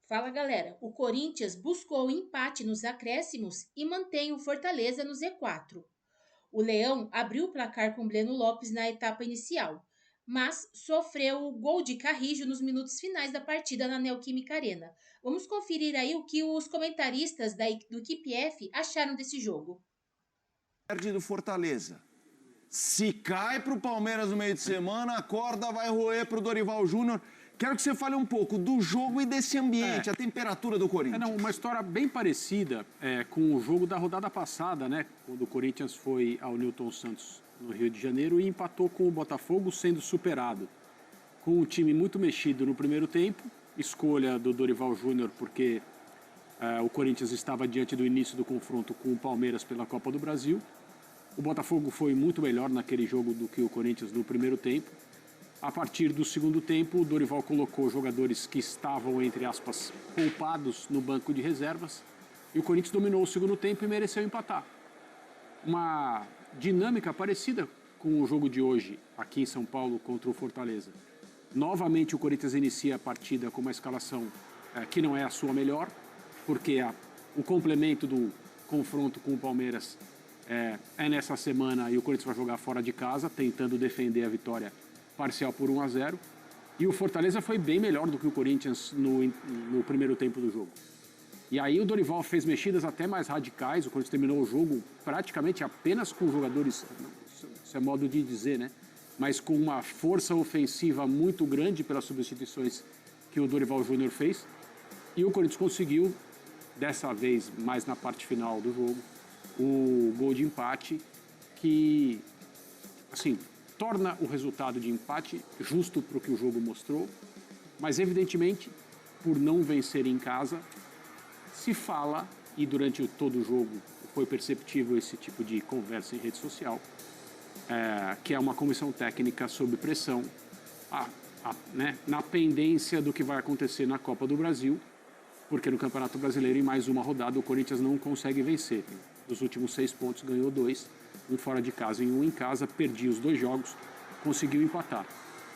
Fala galera, o Corinthians buscou o empate nos acréscimos e mantém o Fortaleza no Z4. O Leão abriu o placar com Breno Lopes na etapa inicial, mas sofreu o gol de Carrijo nos minutos finais da partida na Neoquímica Arena. Vamos conferir aí o que os comentaristas do Equipe F acharam desse jogo. Perde do Fortaleza. Se cai para o Palmeiras no meio de semana, a corda vai roer para o Dorival Júnior. Quero que você fale um pouco do jogo e desse ambiente, a temperatura do Corinthians. Uma história bem parecida com o jogo da rodada passada, né? Quando o Corinthians foi ao Newton Santos, no Rio de Janeiro, e empatou com o Botafogo, sendo superado. Com um time muito mexido no primeiro tempo, escolha do Dorival Júnior, porque o Corinthians estava diante do início do confronto com o Palmeiras pela Copa do Brasil. O Botafogo foi muito melhor naquele jogo do que o Corinthians no primeiro tempo. A partir do segundo tempo, o Dorival colocou jogadores que estavam, entre aspas, poupados no banco de reservas, e o Corinthians dominou o segundo tempo e mereceu empatar. Uma dinâmica parecida com o jogo de hoje, aqui em São Paulo, contra o Fortaleza. Novamente, o Corinthians inicia a partida com uma escalação que não é a sua melhor, porque o complemento do confronto com o Palmeiras é nessa semana, e o Corinthians vai jogar fora de casa, tentando defender a vitória parcial por 1-0, e o Fortaleza foi bem melhor do que o Corinthians no primeiro tempo do jogo. E aí o Dorival fez mexidas até mais radicais, o Corinthians terminou o jogo praticamente apenas com jogadores, isso é modo de dizer, né? Mas com uma força ofensiva muito grande pelas substituições que o Dorival Júnior fez, e o Corinthians conseguiu, dessa vez mais na parte final do jogo, o gol de empate que, assim, torna o resultado de empate justo para o que o jogo mostrou, mas evidentemente, por não vencer em casa, se fala, e durante todo o jogo foi perceptível esse tipo de conversa em rede social, que é uma comissão técnica sob pressão, né, na pendência do que vai acontecer na Copa do Brasil, porque no Campeonato Brasileiro, em mais uma rodada, o Corinthians não consegue vencer. Dos últimos 6 pontos, ganhou 2, um fora de casa e um em casa, perdia os 2 jogos, conseguiu empatar.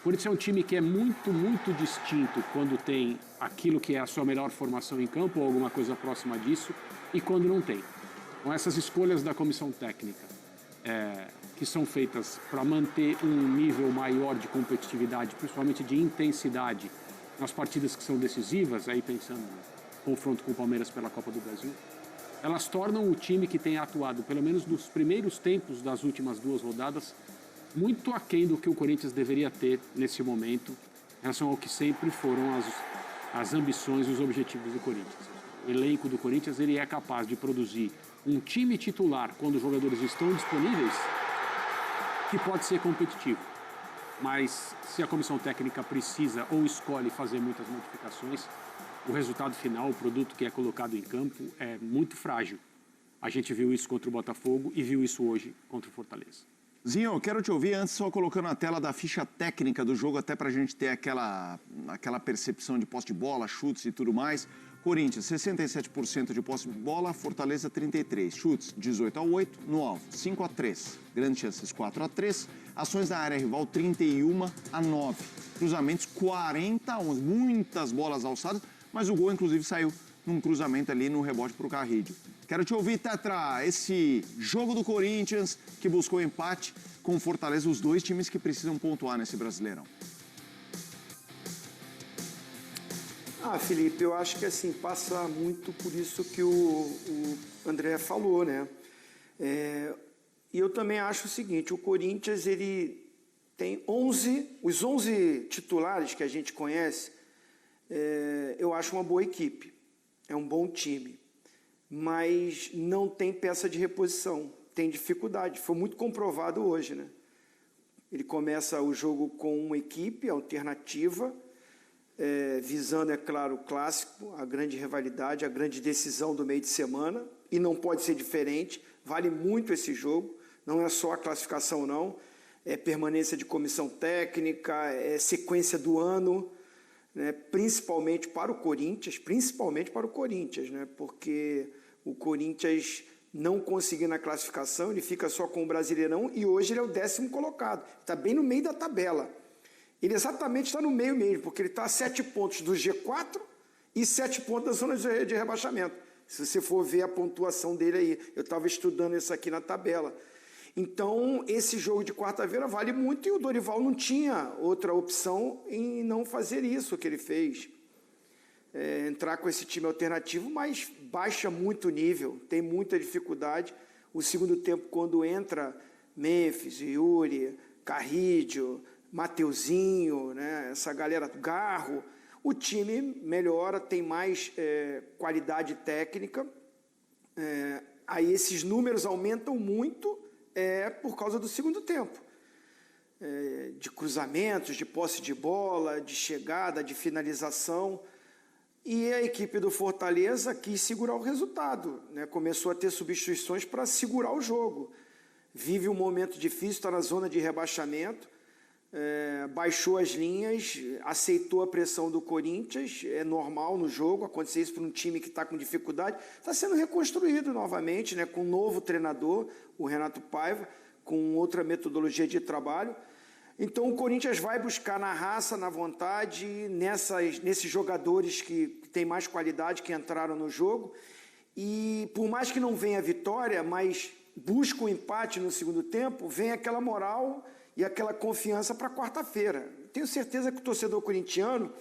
O Corinthians é um time que é muito, muito distinto quando tem aquilo que é a sua melhor formação em campo, ou alguma coisa próxima disso, e quando não tem. Então, essas escolhas da comissão técnica, que são feitas para manter um nível maior de competitividade, principalmente de intensidade, nas partidas que são decisivas, aí pensando no confronto com o Palmeiras pela Copa do Brasil, elas tornam o time que tem atuado, pelo menos nos primeiros tempos das últimas 2 rodadas, muito aquém do que o Corinthians deveria ter nesse momento, em relação ao que sempre foram as ambições e os objetivos do Corinthians. O elenco do Corinthians ele é capaz de produzir um time titular, quando os jogadores estão disponíveis, que pode ser competitivo. Mas se a comissão técnica precisa ou escolhe fazer muitas modificações, o resultado final, o produto que é colocado em campo, é muito frágil. A gente viu isso contra o Botafogo e viu isso hoje contra o Fortaleza. Zinho, eu quero te ouvir antes, só colocando na tela da ficha técnica do jogo, até para a gente ter aquela percepção de posse de bola, chutes e tudo mais. Corinthians, 67% de posse de bola, Fortaleza 33%. Chutes, 18-8, no alvo, 5-3. Grandes chances, 4-3. Ações da área rival, 31-9. Cruzamentos, 40-11. Muitas bolas alçadas, mas o gol, inclusive, saiu num cruzamento ali no rebote para o Carrilho. Quero te ouvir, Tetra, esse jogo do Corinthians que buscou empate com o Fortaleza, os 2 times que precisam pontuar nesse Brasileirão. Felipe, eu acho que assim, passa muito por isso que o André falou, né? E eu também acho o seguinte, o Corinthians, ele tem os 11 titulares que a gente conhece, eu acho uma boa equipe, é um bom time, mas não tem peça de reposição, tem dificuldade, foi muito comprovado hoje, né? Ele começa o jogo com uma equipe alternativa, visando, é claro, o clássico, a grande rivalidade, a grande decisão do meio de semana, e não pode ser diferente, vale muito esse jogo, não é só a classificação não, é permanência de comissão técnica, é sequência do ano, né, principalmente para o Corinthians, né, porque o Corinthians não conseguindo a classificação, ele fica só com o Brasileirão e hoje ele é o 10º colocado, está bem no meio da tabela. Ele exatamente está no meio mesmo, porque ele está a 7 pontos do G4 e 7 pontos da zona de rebaixamento. Se você for ver a pontuação dele aí, eu estava estudando isso aqui na tabela. Então, esse jogo de quarta-feira vale muito e o Dorival não tinha outra opção em não fazer isso que ele fez. Entrar com esse time alternativo, mas baixa muito o nível, tem muita dificuldade. O segundo tempo, quando entra Memphis, Yuri, Carrídio, Mateuzinho, né, essa galera, Garro, o time melhora, tem mais qualidade técnica. Aí esses números aumentam muito por causa do segundo tempo. De cruzamentos, de posse de bola, de chegada, de finalização. E a equipe do Fortaleza quis segurar o resultado, né? Começou a ter substituições para segurar o jogo. Vive um momento difícil, está na zona de rebaixamento, baixou as linhas, aceitou a pressão do Corinthians, é normal no jogo acontecer isso para um time que está com dificuldade. Está sendo reconstruído novamente, né? Com um novo treinador, o Renato Paiva, com outra metodologia de trabalho. Então o Corinthians vai buscar na raça, na vontade, nesses jogadores que têm mais qualidade, que entraram no jogo. E por mais que não venha a vitória, mas busca o empate no segundo tempo, vem aquela moral e aquela confiança para quarta-feira. Tenho certeza que o torcedor corintiano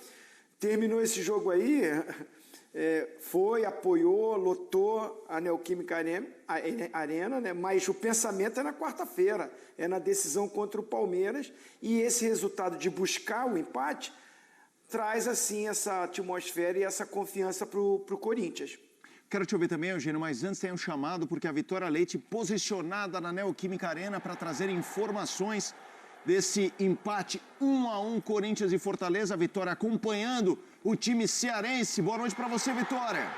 terminou esse jogo aí, foi, apoiou, lotou a Neoquímica Arena, né? Mas o pensamento é na quarta-feira, é na decisão contra o Palmeiras, e esse resultado de buscar o empate traz assim essa atmosfera e essa confiança para o Corinthians. Quero te ouvir também, Eugênio, mas antes tem um chamado, porque a Vitória Leite posicionada na Neoquímica Arena para trazer informações desse empate 1-1 Corinthians e Fortaleza. A Vitória acompanhando o time cearense. Boa noite para você, Vitória.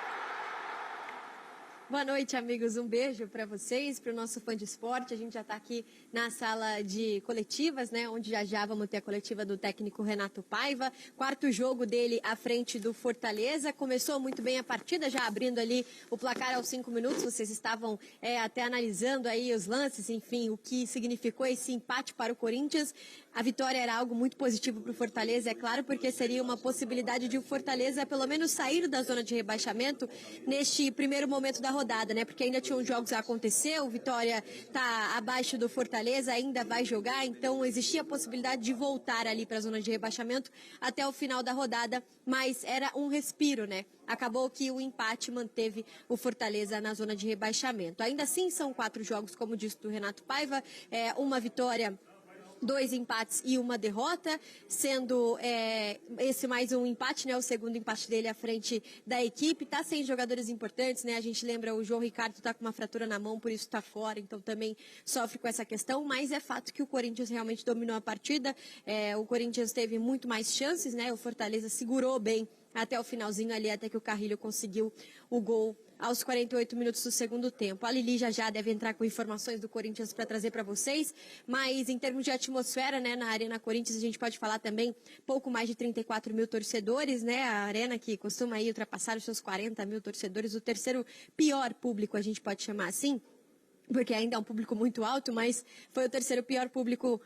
Boa noite, amigos. Um beijo para vocês, para o nosso fã de esporte. A gente já está aqui na sala de coletivas, né? Onde já vamos ter a coletiva do técnico Renato Paiva. Quarto jogo dele à frente do Fortaleza. Começou muito bem a partida, já abrindo ali o placar aos 5 minutos. Vocês estavam até analisando aí os lances, enfim, o que significou esse empate para o Corinthians. A vitória era algo muito positivo para o Fortaleza, é claro, porque seria uma possibilidade de o Fortaleza pelo menos sair da zona de rebaixamento neste primeiro momento da rodada, né? Porque ainda tinham jogos a acontecer, o Vitória está abaixo do Fortaleza, ainda vai jogar, então existia a possibilidade de voltar ali para a zona de rebaixamento até o final da rodada, mas era um respiro, né? Acabou que o empate manteve o Fortaleza na zona de rebaixamento. Ainda assim, são 4 jogos, como disse o Renato Paiva, uma vitória, 2 empates e uma derrota, sendo esse mais um empate, né? O segundo empate dele à frente da equipe. Tá sem jogadores importantes, né? A gente lembra o João Ricardo tá com uma fratura na mão, por isso está fora, então também sofre com essa questão, mas é fato que o Corinthians realmente dominou a partida. O Corinthians teve muito mais chances, né? O Fortaleza segurou bem até o finalzinho ali, até que o Carrilho conseguiu o gol aos 48 minutos do segundo tempo. A Lili já deve entrar com informações do Corinthians para trazer para vocês, mas em termos de atmosfera, né, na Arena Corinthians, a gente pode falar também pouco mais de 34 mil torcedores, né, a Arena que costuma aí ultrapassar os seus 40 mil torcedores, o terceiro pior público, a gente pode chamar assim, porque ainda é um público muito alto, mas foi o terceiro pior público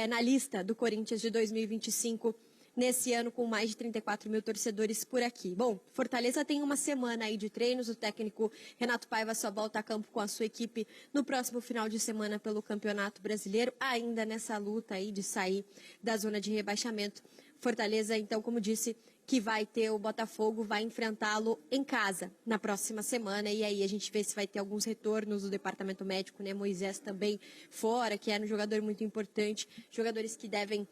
na lista do Corinthians de 2025, nesse ano, com mais de 34 mil torcedores por aqui. Bom, Fortaleza tem uma semana aí de treinos, o técnico Renato Paiva só volta a campo com a sua equipe no próximo final de semana pelo Campeonato Brasileiro, ainda nessa luta aí de sair da zona de rebaixamento. Fortaleza, então, como disse, que vai ter o Botafogo, vai enfrentá-lo em casa na próxima semana, e aí a gente vê se vai ter alguns retornos do departamento médico, né? Moisés também fora, que era um jogador muito importante, jogadores que devem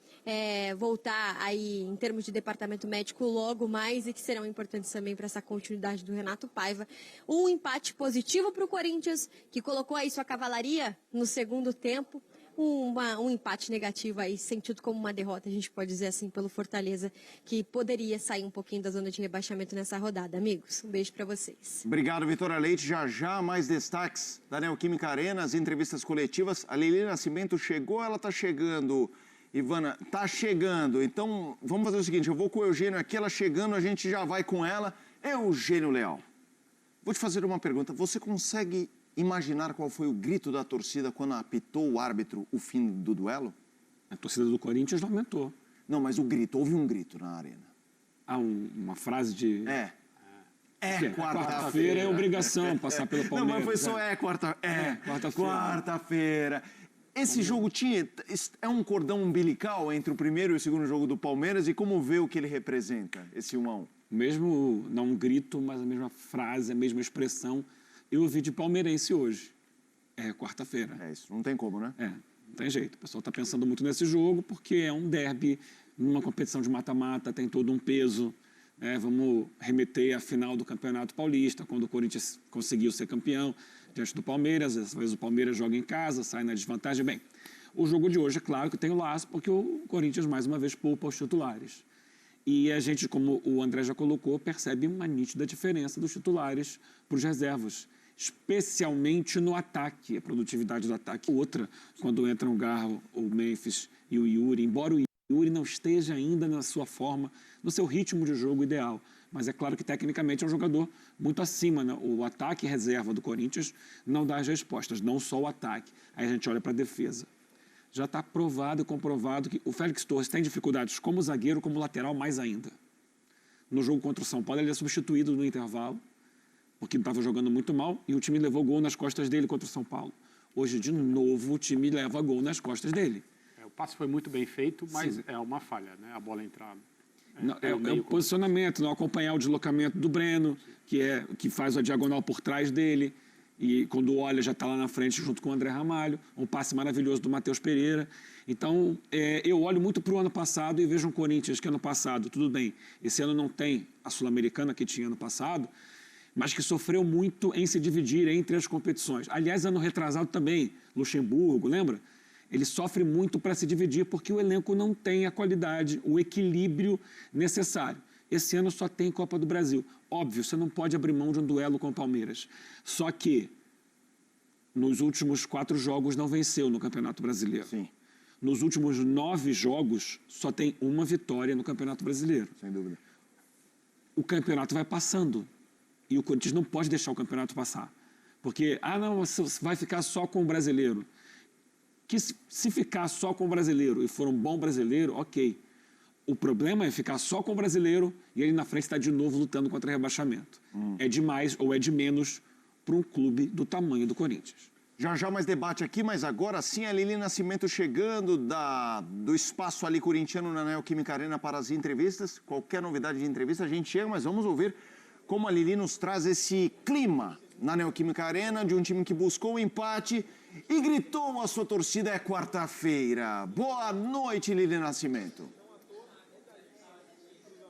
voltar aí em termos de departamento médico logo mais e que serão importantes também para essa continuidade do Renato Paiva. Um empate positivo para o Corinthians, que colocou aí sua cavalaria no segundo tempo. Um empate negativo aí, sentido como uma derrota, a gente pode dizer assim, pelo Fortaleza, que poderia sair um pouquinho da zona de rebaixamento nessa rodada. Amigos, um beijo para vocês. Obrigado, Vitória Leite. Já mais destaques da Neoquímica Arena, as entrevistas coletivas. A Lili Nascimento chegou, ela está chegando. Ivana, está chegando. Então, vamos fazer o seguinte, eu vou com o Eugênio aqui, ela chegando, a gente já vai com ela. Eugênio Leal, vou te fazer uma pergunta. Você consegue imaginar qual foi o grito da torcida quando apitou o árbitro o fim do duelo? A torcida do Corinthians lamentou. Não, mas o grito, houve um grito na arena. uma frase de... Quarta-feira é obrigação passar pelo Palmeiras. Não, mas foi só quarta-feira. Esse jogo é um cordão umbilical entre o primeiro e o segundo jogo do Palmeiras, e como vê o que ele representa, esse 1-1? Mesmo, não um grito, mas a mesma frase, a mesma expressão, eu ouvi de palmeirense hoje. É quarta-feira. É isso, não tem como, né? Não tem jeito. O pessoal está pensando muito nesse jogo, porque é um derby, numa competição de mata-mata, tem todo um peso. Vamos remeter à final do Campeonato Paulista, quando o Corinthians conseguiu ser campeão diante do Palmeiras. Às vezes o Palmeiras joga em casa, sai na desvantagem. Bem, o jogo de hoje, é claro que tem o laço, porque o Corinthians, mais uma vez, poupa os titulares. E a gente, como o André já colocou, percebe uma nítida diferença dos titulares para os reservas, especialmente no ataque, a produtividade do ataque. Outra, quando entram o Garro, o Memphis e o Yuri, embora o Yuri não esteja ainda na sua forma, no seu ritmo de jogo ideal. Mas é claro que, tecnicamente, é um jogador muito acima, né? O ataque e reserva do Corinthians não dá as respostas, não só o ataque. Aí a gente olha para a defesa. Já está provado e comprovado que o Félix Torres tem dificuldades como zagueiro, como lateral, mais ainda. No jogo contra o São Paulo, ele é substituído no intervalo, porque estava jogando muito mal, e o time levou gol nas costas dele contra o São Paulo. Hoje, de novo, o time leva gol nas costas dele. O passe foi muito bem feito, mas é uma falha, né? A bola entrar... É o posicionamento, não acompanhar o deslocamento do Breno, que faz a diagonal por trás dele, e quando olha já está lá na frente junto com o André Ramalho, um passe maravilhoso do Matheus Pereira. Então, eu olho muito para o ano passado e vejo um Corinthians que ano passado, tudo bem, esse ano não tem a Sul-Americana que tinha ano passado, mas que sofreu muito em se dividir entre as competições. Aliás, ano retrasado também, Luxemburgo, lembra? Ele sofre muito para se dividir porque o elenco não tem a qualidade, o equilíbrio necessário. Esse ano só tem Copa do Brasil. Óbvio, você não pode abrir mão de um duelo com o Palmeiras. Só que nos últimos 4 jogos não venceu no Campeonato Brasileiro. Sim. Nos últimos 9 jogos só tem uma vitória no Campeonato Brasileiro. Sem dúvida. O campeonato vai passando e o Corinthians não pode deixar o campeonato passar. Porque, não, você vai ficar só com o brasileiro. Que se ficar só com o brasileiro e for um bom brasileiro, ok. O problema é ficar só com o brasileiro e ele na frente está de novo lutando contra rebaixamento. É demais ou é de menos para um clube do tamanho do Corinthians. Já mais debate aqui, mas agora sim a Lili Nascimento chegando do espaço ali corintiano na Neoquímica Arena para as entrevistas. Qualquer novidade de entrevista a gente chega, mas vamos ouvir como a Lili nos traz esse clima na Neoquímica Arena de um time que buscou o empate e gritou a sua torcida: é quarta-feira. Boa noite, Lili Nascimento.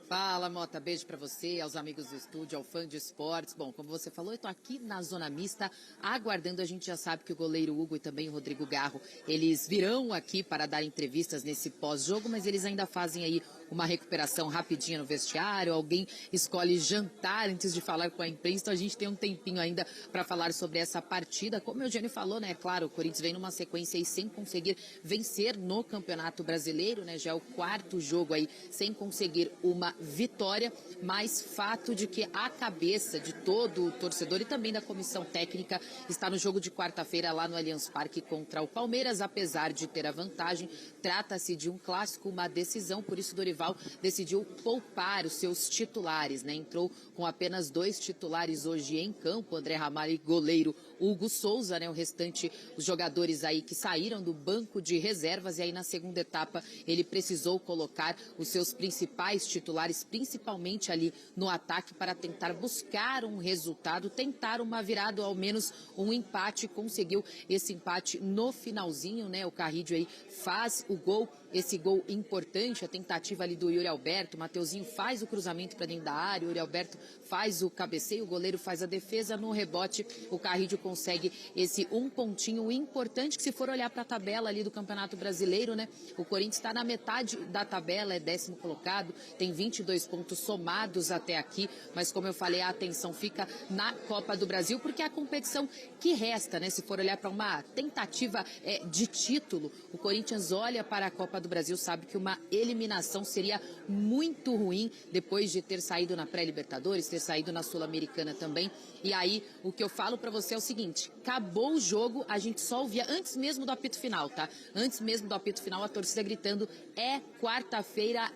Fala, Mota, beijo pra você, aos amigos do estúdio, ao fã de esportes. Bom, como você falou, eu tô aqui na zona mista, aguardando. A gente já sabe que o goleiro Hugo e também o Rodrigo Garro, eles virão aqui para dar entrevistas nesse pós-jogo, mas eles ainda fazem aí uma recuperação rapidinha no vestiário, alguém escolhe jantar antes de falar com a imprensa, então a gente tem um tempinho ainda para falar sobre essa partida. Como o Eugênio falou, né, claro, o Corinthians vem numa sequência aí sem conseguir vencer no Campeonato Brasileiro, né, já é o 4º jogo aí sem conseguir uma vitória, mas fato de que a cabeça de todo o torcedor e também da comissão técnica está no jogo de quarta-feira lá no Allianz Parque contra o Palmeiras, apesar de ter a vantagem, trata-se de um clássico, uma decisão, por isso Dorival decidiu poupar os seus titulares, né? Entrou com apenas 2 titulares hoje em campo, André Ramalho e goleiro Hugo Souza, né? O restante, os jogadores aí que saíram do banco de reservas, e aí na segunda etapa ele precisou colocar os seus principais titulares, principalmente ali no ataque, para tentar buscar um resultado, tentar uma virada, ou ao menos um empate. Conseguiu esse empate no finalzinho, né? O Carrídio aí faz o gol, esse gol importante, a tentativa ali do Yuri Alberto, o Mateuzinho faz o cruzamento para dentro da área, o Yuri Alberto faz o cabeceio, o goleiro faz a defesa, no rebote o Carrídio consegue esse um pontinho importante, que se for olhar para a tabela ali do Campeonato Brasileiro, né, o Corinthians está na metade da tabela, é 10º colocado, tem 22 pontos somados até aqui, mas como eu falei, a atenção fica na Copa do Brasil, porque é a competição que resta, né, se for olhar para uma tentativa de título, o Corinthians olha para a Copa Copa do Brasil sabe que uma eliminação seria muito ruim depois de ter saído na pré-Libertadores, ter saído na Sul-Americana também. E aí, o que eu falo pra você é o seguinte, acabou o jogo, a gente só ouvia antes mesmo do apito final, tá? Antes mesmo do apito final, a torcida gritando, é quarta-feira,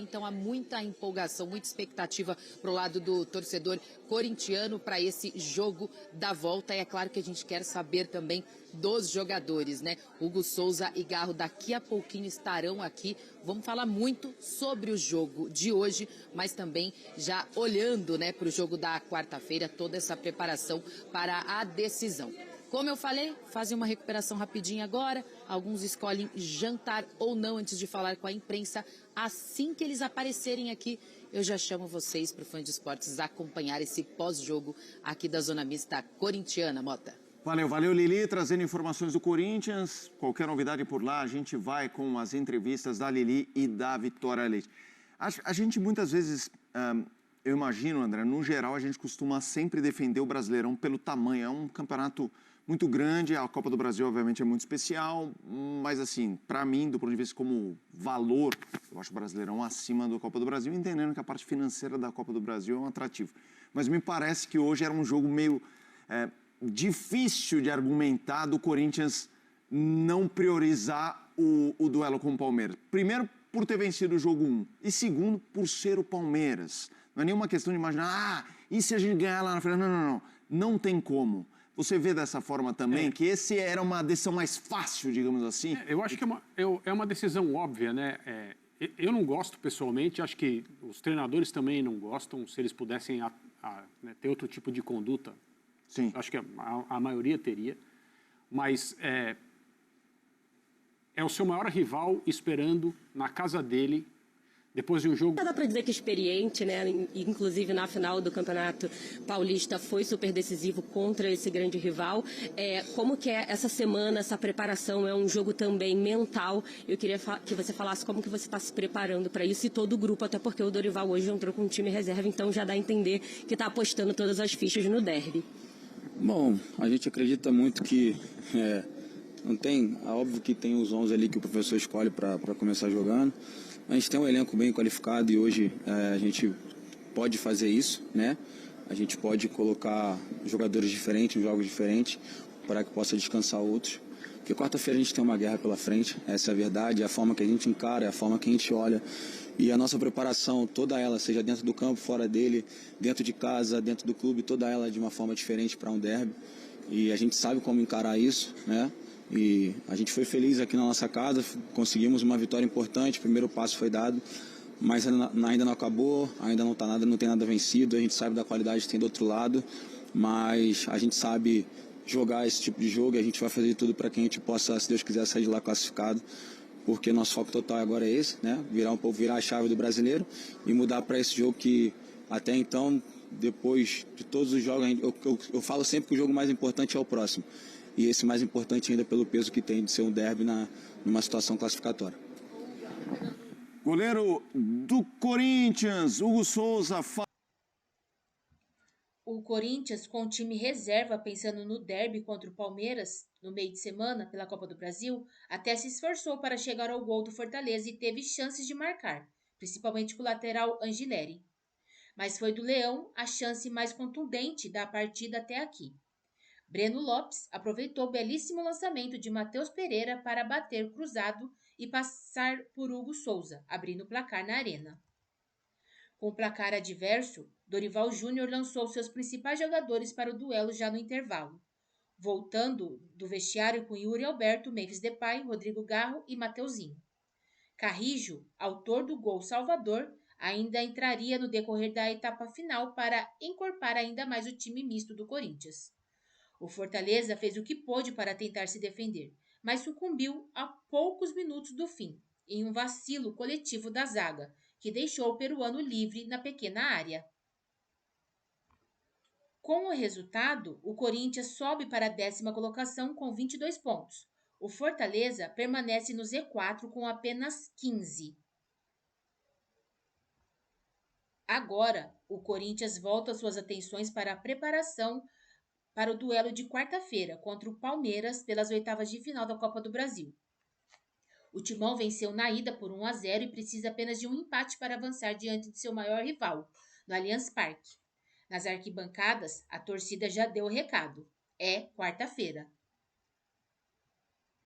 então há muita empolgação, muita expectativa pro lado do torcedor corintiano para esse jogo da volta. E é claro que a gente quer saber também dos jogadores, né? Hugo Souza e Garro daqui a pouquinho estarão aqui. Vamos falar muito sobre o jogo de hoje, mas também já olhando, né, para o jogo da quarta-feira, toda essa preparação para a decisão. Como eu falei, fazem uma recuperação rapidinha agora. Alguns escolhem jantar ou não antes de falar com a imprensa. Assim que eles aparecerem aqui, eu já chamo vocês para o Fã de Esportes acompanhar esse pós-jogo aqui da Zona Mista Corintiana, Mota. Valeu, Lili, trazendo informações do Corinthians. Qualquer novidade por lá, a gente vai com as entrevistas da Lili e da Vitória Leite. A gente muitas vezes, eu imagino, André, no geral a gente costuma sempre defender o Brasileirão pelo tamanho. É um campeonato muito grande, a Copa do Brasil obviamente é muito especial, mas assim, para mim, do ponto de vista como valor, eu acho o Brasileirão acima da Copa do Brasil, entendendo que a parte financeira da Copa do Brasil é um atrativo. Mas me parece que hoje era um jogo meio difícil de argumentar do Corinthians não priorizar o duelo com o Palmeiras. Primeiro, por ter vencido o jogo 1. E segundo, por ser o Palmeiras. Não é nenhuma questão de imaginar, e se a gente ganhar lá na frente? Não. Não tem como. Você vê dessa forma também que esse era uma decisão mais fácil, digamos assim? Eu acho que é uma decisão óbvia, né? Eu não gosto pessoalmente, acho que os treinadores também não gostam, se eles pudessem né, ter outro tipo de conduta. Sim. Acho que a maioria teria, mas é o seu maior rival esperando na casa dele, depois de um jogo... Dá para dizer que experiente, né? Inclusive na final do Campeonato Paulista foi super decisivo contra esse grande rival. Como que é essa semana, essa preparação? É um jogo também mental. Eu queria que você falasse como que você está se preparando para isso e todo o grupo, até porque o Dorival hoje entrou com um time reserva, então já dá a entender que está apostando todas as fichas no derby. Bom, a gente acredita muito que não tem, é óbvio que tem os 11 ali que o professor escolhe para começar jogando. A gente tem um elenco bem qualificado e hoje a gente pode fazer isso, né? A gente pode colocar jogadores diferentes, em jogos diferentes, para que possa descansar outros. Porque quarta-feira a gente tem uma guerra pela frente, essa é a verdade, é a forma que a gente encara, é a forma que a gente olha. E a nossa preparação, toda ela, seja dentro do campo, fora dele, dentro de casa, dentro do clube, toda ela de uma forma diferente para um derby. E a gente sabe como encarar isso, né? E a gente foi feliz aqui na nossa casa, conseguimos uma vitória importante, o primeiro passo foi dado, mas ainda não acabou, ainda não tá nada, não tem nada vencido, a gente sabe da qualidade que tem do outro lado, mas a gente sabe jogar esse tipo de jogo e a gente vai fazer tudo para que a gente possa, se Deus quiser, sair de lá classificado, porque nosso foco total agora é esse, né? Virar a chave do brasileiro e mudar para esse jogo que até então, depois de todos os jogos, eu falo sempre que o jogo mais importante é o próximo. E esse mais importante ainda pelo peso que tem de ser um derby numa situação classificatória. Goleiro do Corinthians, Hugo Souza. O Corinthians, com o time reserva pensando no derby contra o Palmeiras no meio de semana pela Copa do Brasil, até se esforçou para chegar ao gol do Fortaleza e teve chances de marcar, principalmente com o lateral Angileri. Mas foi do Leão a chance mais contundente da partida até aqui. Breno Lopes aproveitou o belíssimo lançamento de Matheus Pereira para bater cruzado e passar por Hugo Souza, abrindo o placar na arena. Com o placar adverso, Dorival Júnior lançou seus principais jogadores para o duelo já no intervalo, voltando do vestiário com Yuri Alberto, Memphis Depay, Rodrigo Garro e Mateuzinho. Carrijo, autor do gol salvador, ainda entraria no decorrer da etapa final para encorpar ainda mais o time misto do Corinthians. O Fortaleza fez o que pôde para tentar se defender, mas sucumbiu a poucos minutos do fim, em um vacilo coletivo da zaga, que deixou o peruano livre na pequena área. Com o resultado, o Corinthians sobe para a 10ª colocação com 22 pontos. O Fortaleza permanece no Z4 com apenas 15. Agora, o Corinthians volta suas atenções para a preparação para o duelo de quarta-feira contra o Palmeiras pelas oitavas de final da Copa do Brasil. O Timão venceu na ida por 1-0 e precisa apenas de um empate para avançar diante de seu maior rival, no Allianz Parque. Nas arquibancadas, a torcida já deu o recado. É quarta-feira.